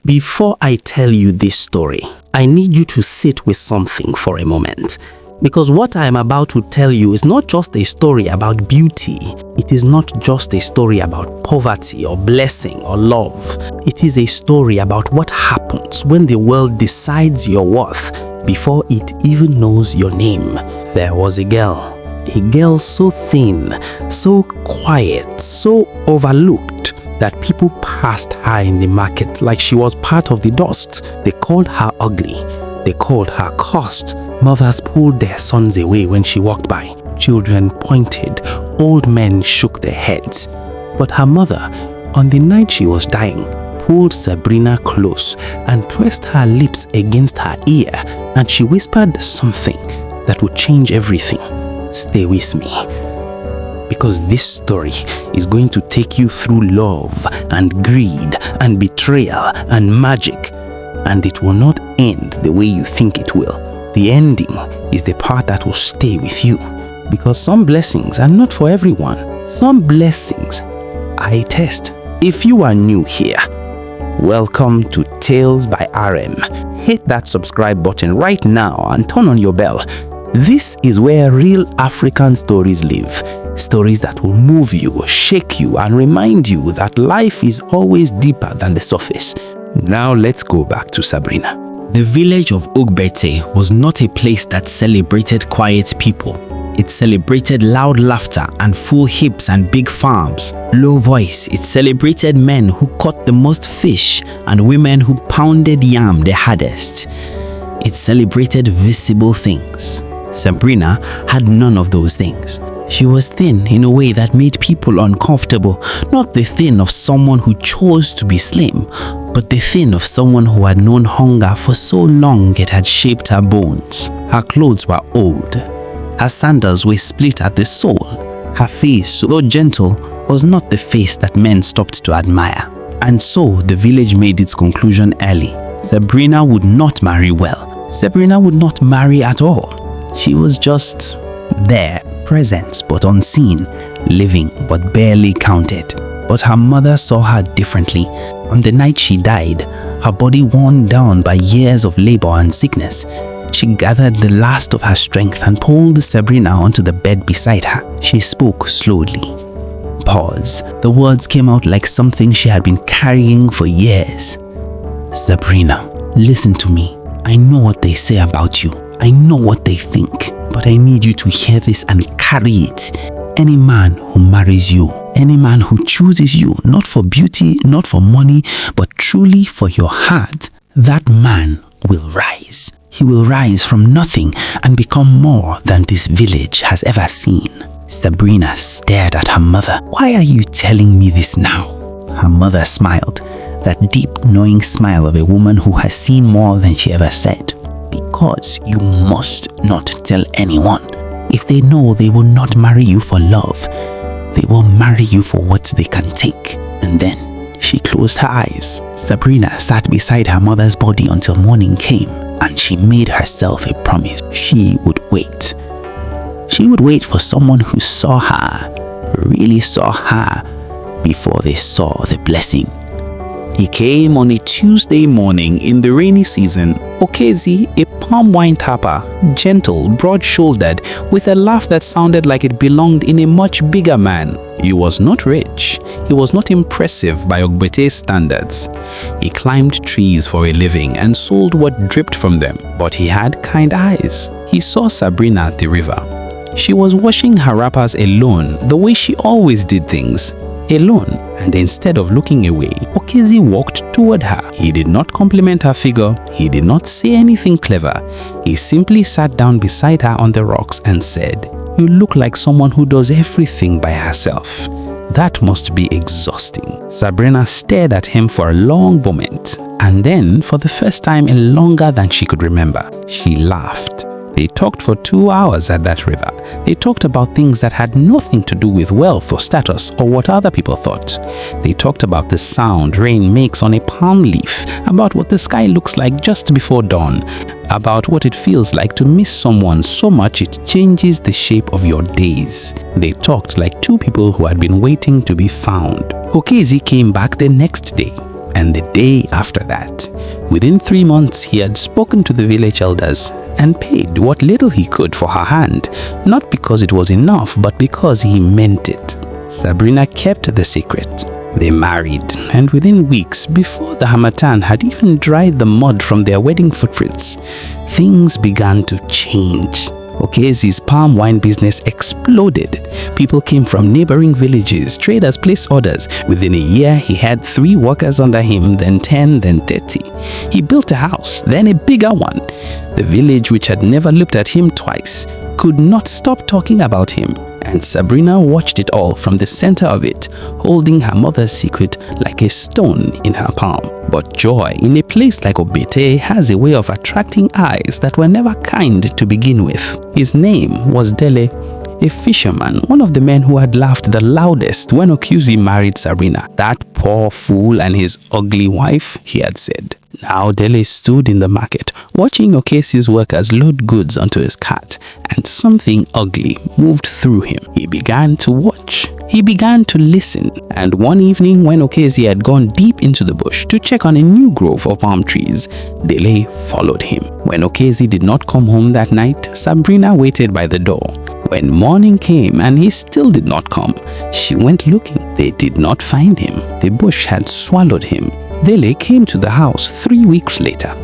Before I tell you this story, I need you to sit with something for a moment. Because what I am about to tell you is not just a story about beauty. It is not just a story about poverty or blessing or love. It is a story about what happens when the world decides your worth before it even knows your name. There was a girl so thin, so quiet, so overlooked that people passed her in the market like she was part of the dust. They called her ugly. They called her cursed. Mothers pulled their sons away when she walked by. Children pointed. Old men shook their heads. But her mother, on the night she was dying, pulled Sabrina close and pressed her lips against her ear, and she whispered something that would change everything. Stay with me, because this story is going to take you through love and greed and betrayal and magic, and it will not end the way you think it will. The ending is the part that will stay with you, because some blessings are not for everyone. Some blessings are a test. If you are new here, welcome to Tales by RM. Hit that subscribe button right now and turn on your bell. This is where real African stories live. Stories that will move you, shake you, and remind you that life is always deeper than the surface. Now let's go back to Sabrina. The village of Okezie was not a place that celebrated quiet people. It celebrated loud laughter and full hips and big farms. Low voice, it celebrated men who caught the most fish and women who pounded yam the hardest. It celebrated visible things. Sabrina had none of those things. She was thin in a way that made people uncomfortable, not the thin of someone who chose to be slim, but the thin of someone who had known hunger for so long it had shaped her bones. Her clothes were old. Her sandals were split at the sole. Her face, though gentle, was not the face that men stopped to admire. And so the village made its conclusion early. Sabrina would not marry well. Sabrina would not marry at all. She was just there, present but unseen, living but barely counted. But her mother saw her differently. On the night she died, her body worn down by years of labor and sickness, she gathered the last of her strength and pulled Sabrina onto the bed beside her. She spoke slowly. Pause. The words came out like something she had been carrying for years. Sabrina, listen to me. I know what they say about you. I know what they think, but I need you to hear this and carry it. Any man who marries you, any man who chooses you, not for beauty, not for money, but truly for your heart, that man will rise. He will rise from nothing and become more than this village has ever seen. Sabrina stared at her mother. Why are you telling me this now? Her mother smiled, that deep, knowing smile of a woman who has seen more than she ever said. Because you must not tell anyone. If they know, they will not marry you for love. They will marry you for what they can take. And then she closed her eyes. Sabrina sat beside her mother's body until morning came, and she made herself a promise. She would wait. She would wait for someone who saw her, really saw her, before they saw the blessing. He came on a Tuesday morning in the rainy season. Okezie, a palm wine tapper, gentle, broad-shouldered, with a laugh that sounded like it belonged in a much bigger man. He was not rich. He was not impressive by Okweze's standards. He climbed trees for a living and sold what dripped from them. But he had kind eyes. He saw Sabrina at the river. She was washing her wrappers alone, the way she always did things. Alone, and instead of looking away, Okezie walked toward her. He did not compliment her figure. He did not say anything clever. He simply sat down beside her on the rocks and said, "You look like someone who does everything by herself. That must be exhausting." Sabrina stared at him for a long moment, and then, for the first time in longer than she could remember, she laughed. They talked for 2 hours at that river. They talked about things that had nothing to do with wealth or status or what other people thought. They talked about the sound rain makes on a palm leaf, about what the sky looks like just before dawn, about what it feels like to miss someone so much it changes the shape of your days. They talked like two people who had been waiting to be found. Okezie came back the next day. And the day after that, within 3 months, he had spoken to the village elders and paid what little he could for her hand, not because it was enough, but because he meant it. Sabrina kept the secret. They married, and within weeks, before the harmattan had even dried the mud from their wedding footprints, things began to change. Okezie's palm wine business exploded. People came from neighboring villages, traders placed orders. Within a year, he had 3 workers under him, then 10, then 30. He built a house, then a bigger one. The village, which had never looked at him twice, could not stop talking about him. And Sabrina watched it all from the center of it, holding her mother's secret like a stone in her palm. But joy in a place like Okezie has a way of attracting eyes that were never kind to begin with. His name was Dele, a fisherman, one of the men who had laughed the loudest when Okezie married Sabrina. That poor fool and his ugly wife, he had said. Now Dele stood in the market, watching Okezie's workers load goods onto his cart, and something ugly moved through him. He began to watch. He began to listen, and one evening when Okezie had gone deep into the bush to check on a new grove of palm trees, Dele followed him. When Okezie did not come home that night, Sabrina waited by the door. When morning came and he still did not come, she went looking. They did not find him. The bush had swallowed him. Dele came to the house 3 weeks later.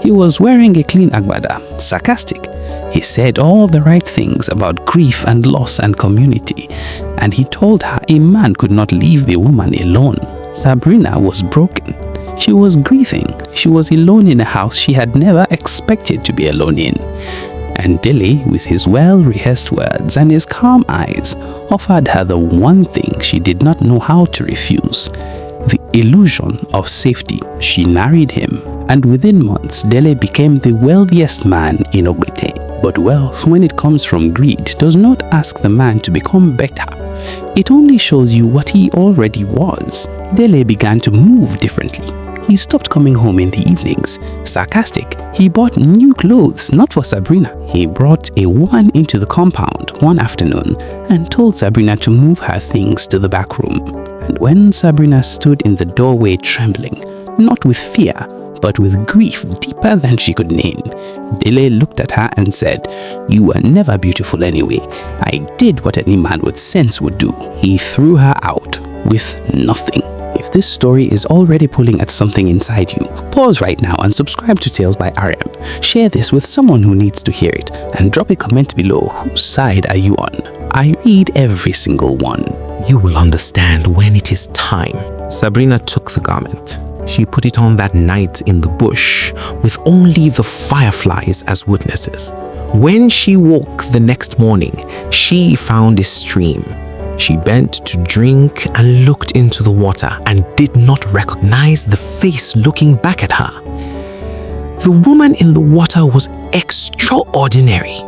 He was wearing a clean agbada, sarcastic. He said all the right things about grief and loss and community, and he told her a man could not leave a woman alone. Sabrina was broken. She was grieving. She was alone in a house she had never expected to be alone in. And Dele, with his well-rehearsed words and his calm eyes, offered her the one thing she did not know how to refuse: the illusion of safety. She married him, and within months, Dele became the wealthiest man in Okezie. But wealth, when it comes from greed, does not ask the man to become better. It only shows you what he already was. Dele began to move differently. He stopped coming home in the evenings. Sarcastic, he bought new clothes, not for Sabrina. He brought a woman into the compound one afternoon and told Sabrina to move her things to the back room. And when Sabrina stood in the doorway trembling, not with fear, but with grief deeper than she could name, Dele looked at her and said, "You were never beautiful anyway. I did what any man with sense would do." He threw her out with nothing. If this story is already pulling at something inside you, pause right now and subscribe to Tales by RM. Share this with someone who needs to hear it, and drop a comment below. Whose side are you on? I read every single one. You will understand when it is time. Sabrina took the garment. She put it on that night in the bush with only the fireflies as witnesses. When she woke the next morning, she found a stream. She bent to drink and looked into the water and did not recognize the face looking back at her. The woman in the water was extraordinary.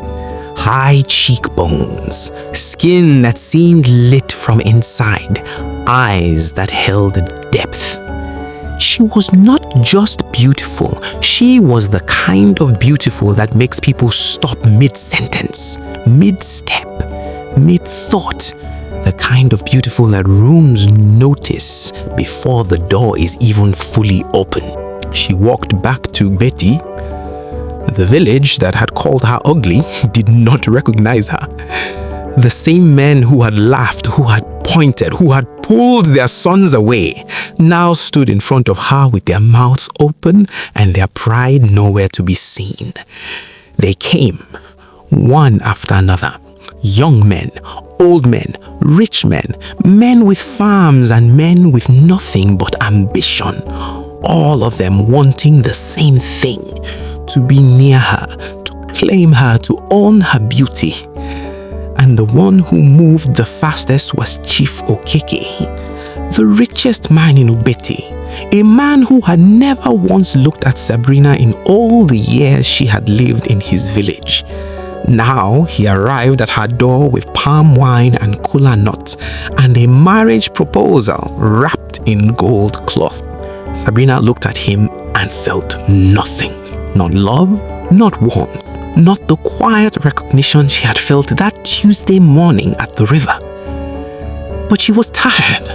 High cheekbones, skin that seemed lit from inside, eyes that held depth. She was not just beautiful, she was the kind of beautiful that makes people stop mid-sentence, mid-step, mid-thought. The kind of beautiful that rooms notice before the door is even fully open. She walked back to Betty. The village that had called her ugly did not recognize her. The same men who had laughed, who had pointed, who had pulled their sons away, now stood in front of her with their mouths open and their pride nowhere to be seen. They came, one after another. Young men, old men, rich men, men with farms and men with nothing but ambition, all of them wanting the same thing: to be near her, to claim her, to own her beauty. And the one who moved the fastest was Chief Okezie, the richest man in Okezie, a man who had never once looked at Sabrina in all the years she had lived in his village. Now he arrived at her door with palm wine and kola nuts and a marriage proposal wrapped in gold cloth. Sabrina looked at him and felt nothing. Not love, not warmth, not the quiet recognition she had felt that Tuesday morning at the river. But she was tired,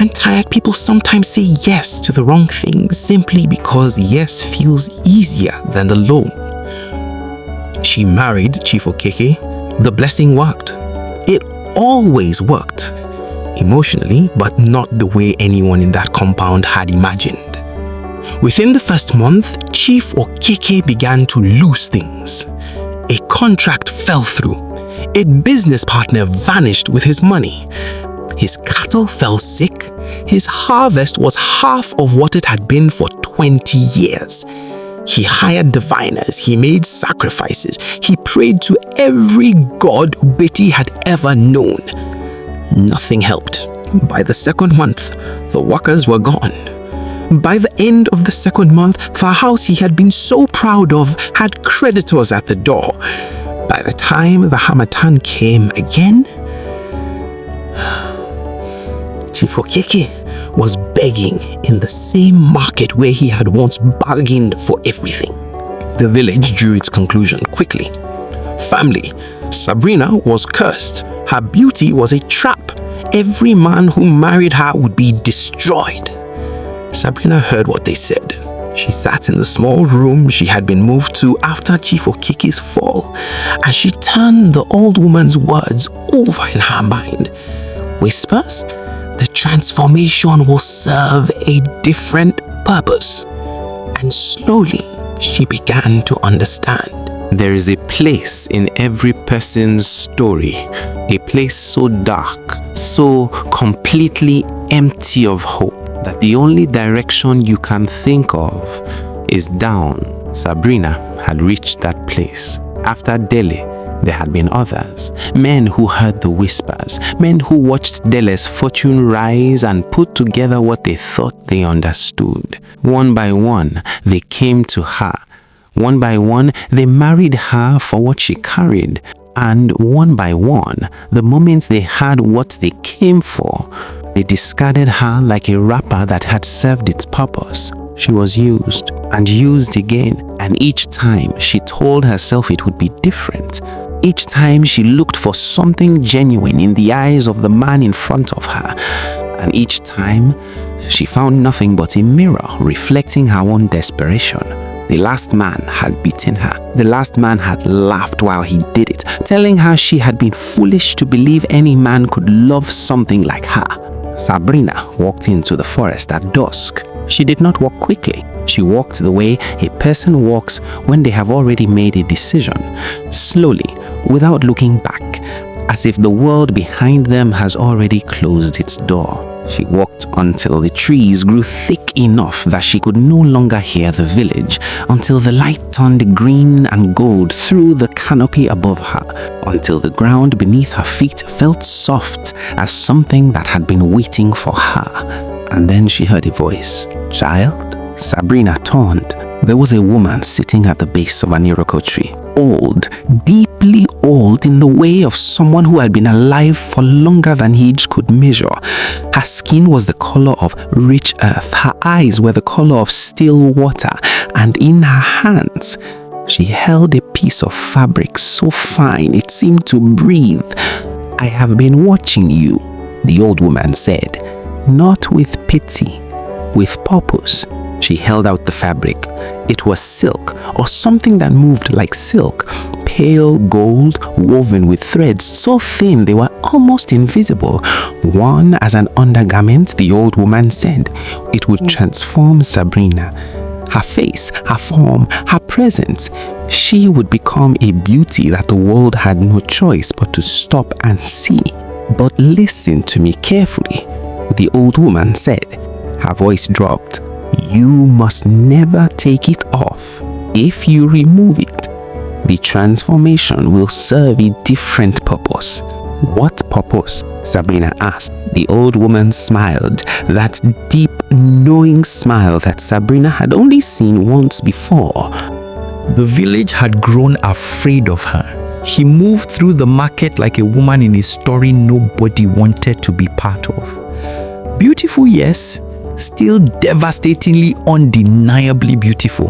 And tired people sometimes say yes to the wrong thing simply because yes feels easier than the loan. She married Chief Okezie. The blessing worked. It always worked. Emotionally, but not the way anyone in that compound had imagined. Within the first month, Chief Okezie began to lose things. A contract fell through. A business partner vanished with his money. His cattle fell sick. His harvest was half of what it had been for 20 years. He hired diviners. He made sacrifices. He prayed to every god Okezie had ever known. Nothing helped. By the second month, the workers were gone. By the end of the second month, the house he had been so proud of had creditors at the door. By the time the Harmattan came again, Chief Okezie was begging in the same market where he had once bargained for everything. The village drew its conclusion quickly. Family, Sabrina was cursed. Her beauty was a trap. Every man who married her would be destroyed. Sabrina heard what they said. She sat in the small room she had been moved to after Chief Okekie's fall, and she turned the old woman's words over in her mind. Whispers? The transformation will serve a different purpose. And slowly, she began to understand. There is a place in every person's story, a place so dark, so completely empty of hope, that the only direction you can think of is down. Sabrina had reached that place. After Dele, there had been others, men who heard the whispers, men who watched Dele's fortune rise and put together what they thought they understood. One by one, they came to her. One by one, they married her for what she carried. And one by one, the moment they had what they came for, they discarded her like a wrapper that had served its purpose. She was used and used again, and each time she told herself it would be different. Each time she looked for something genuine in the eyes of the man in front of her, and each time she found nothing but a mirror reflecting her own desperation. The last man had beaten her. The last man had laughed while he did it, telling her she had been foolish to believe any man could love something like her. Sabrina walked into the forest at dusk. She did not walk quickly. She walked the way a person walks when they have already made a decision, slowly, without looking back, as if the world behind them has already closed its door. She walked until the trees grew thick enough that she could no longer hear the village, until the light turned green and gold through the canopy above her, until the ground beneath her feet felt soft as something that had been waiting for her. And then she heard a voice. "Child?" Sabrina turned. There was a woman sitting at the base of an iroko tree. Old, deeply old, in the way of someone who had been alive for longer than age could measure. Her skin was the color of rich earth. Her eyes were the color of still water. And in her hands, she held a piece of fabric so fine it seemed to breathe. "I have been watching you," the old woman said, "not with pity, with purpose." She held out the fabric. It was silk, or something that moved like silk, pale gold woven with threads so thin they were almost invisible. Worn as an undergarment, the old woman said, it would transform Sabrina. Her face, her form, her presence. She would become a beauty that the world had no choice but to stop and see. "But listen to me carefully," the old woman said. Her voice dropped. "You must never take it off. If you remove it, the transformation will serve a different purpose." "What purpose?" Sabrina asked. The old woman smiled, that deep, knowing smile that Sabrina had only seen once before. The village had grown afraid of her. She moved through the market like a woman in a story nobody wanted to be part of. Beautiful, yes, still devastatingly, undeniably beautiful.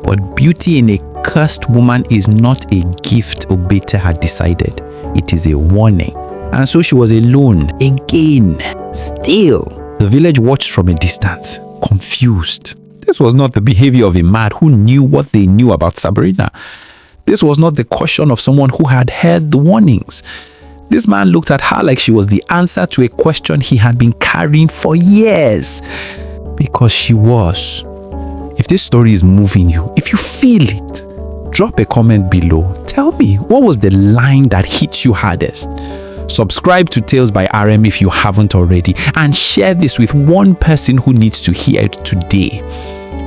But beauty in a cursed woman is not a gift, Okezie had decided. It is a warning. And so she was alone again. Still, The village watched from a distance, confused. This was not the behavior of a man who knew what they knew about Sabrina. This was not the caution of someone who had heard the warnings. This man looked at her like she was the answer to a question he had been carrying for years. Because she was. If this story is moving you, if you feel it, drop a comment below. Tell me, what was the line that hit you hardest? Subscribe to Tales by RM if you haven't already, and share this with one person who needs to hear it today.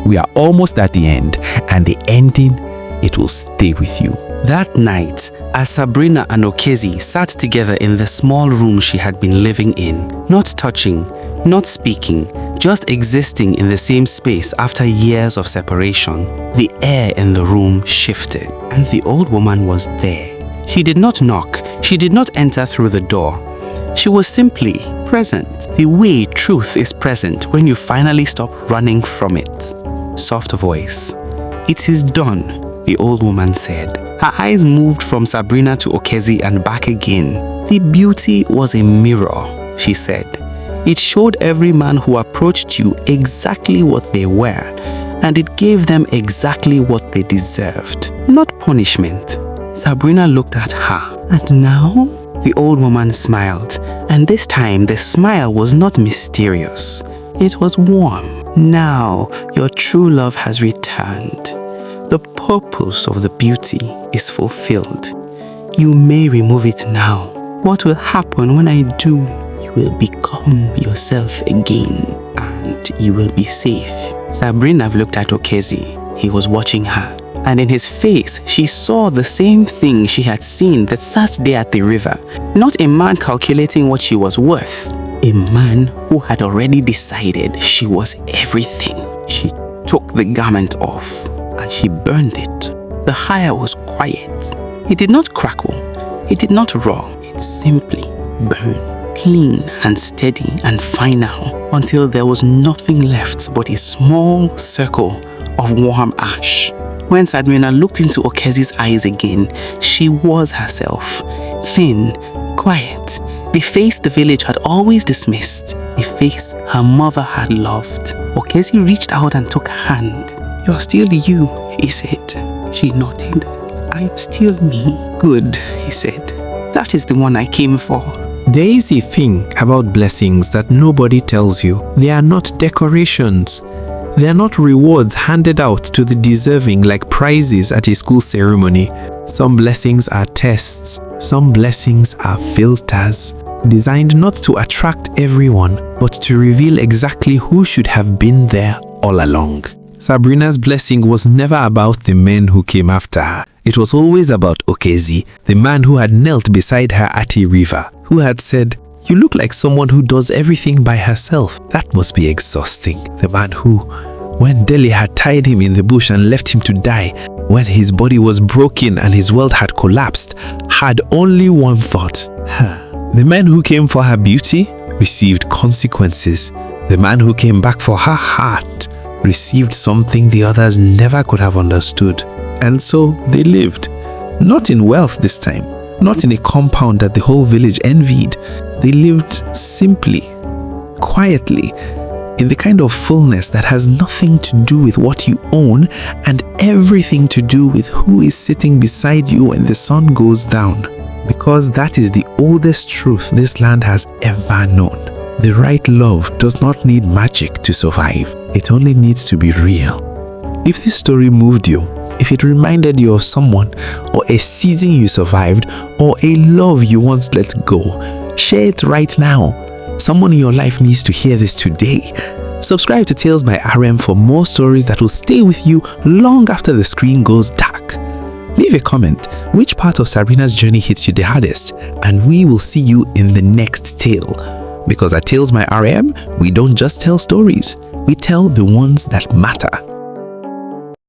We are almost at the end, and the ending, it will stay with you. That night, as Sabrina and Okezie sat together in the small room she had been living in, not touching, not speaking, just existing in the same space after years of separation, the air in the room shifted, and the old woman was there. She did not knock, she did not enter through the door. She was simply present, the way truth is present when you finally stop running from it. Soft voice. "It is done," the old woman said. Her eyes moved from Sabrina to Okezie and back again. "The beauty was a mirror," she said. "It showed every man who approached you exactly what they were, and it gave them exactly what they deserved, not punishment." Sabrina looked at her. "And now?" The old woman smiled, and this time the smile was not mysterious. It was warm. "Now your true love has returned. The purpose of the beauty is fulfilled. You may remove it now. What will happen when I do? You will become yourself again, and you will be safe." Sabrina looked at Okezie. He was watching her, and in his face she saw the same thing she had seen that Saturday at the river. Not a man calculating what she was worth. A man who had already decided she was everything. She took the garment off and she burned it. The fire was quiet. It did not crackle. It did not roar. It simply burned, clean and steady and final, until there was nothing left but a small circle of warm ash. When Sabrina looked into Okezie's eyes again, she was herself. Thin, quiet, the face the village had always dismissed, the face her mother had loved. Okezie reached out and took her hand. "You're still you," he said. She nodded. "I am still me." "Good," he said. "That is the one I came for." There is a thing about blessings that nobody tells you. They are not decorations. They are not rewards handed out to the deserving like prizes at a school ceremony. Some blessings are tests. Some blessings are filters, designed not to attract everyone, but to reveal exactly who should have been there all along. Sabrina's blessing was never about the men who came after her. It was always about Okezie, the man who had knelt beside her at a river, who had said, "You look like someone who does everything by herself. That must be exhausting." The man who, when Dele had tied him in the bush and left him to die, when his body was broken and his world had collapsed, had only one thought, her. The man who came for her beauty received consequences. The man who came back for her heart received something the others never could have understood. And so they lived, not in wealth this time, not in a compound that the whole village envied. They lived simply, quietly, in the kind of fullness that has nothing to do with what you own and everything to do with who is sitting beside you when the sun goes down. Because that is the oldest truth this land has ever known. The right love does not need magic to survive. It only needs to be real. If this story moved you, if it reminded you of someone or a season you survived or a love you once let go, share it right now. Someone in your life needs to hear this today. Subscribe to Tales by RM for more stories that will stay with you long after the screen goes dark. Leave a comment which part of Sabrina's journey hits you the hardest, and we will see you in the next tale. Because at Tales by RM, we don't just tell stories, we tell the ones that matter.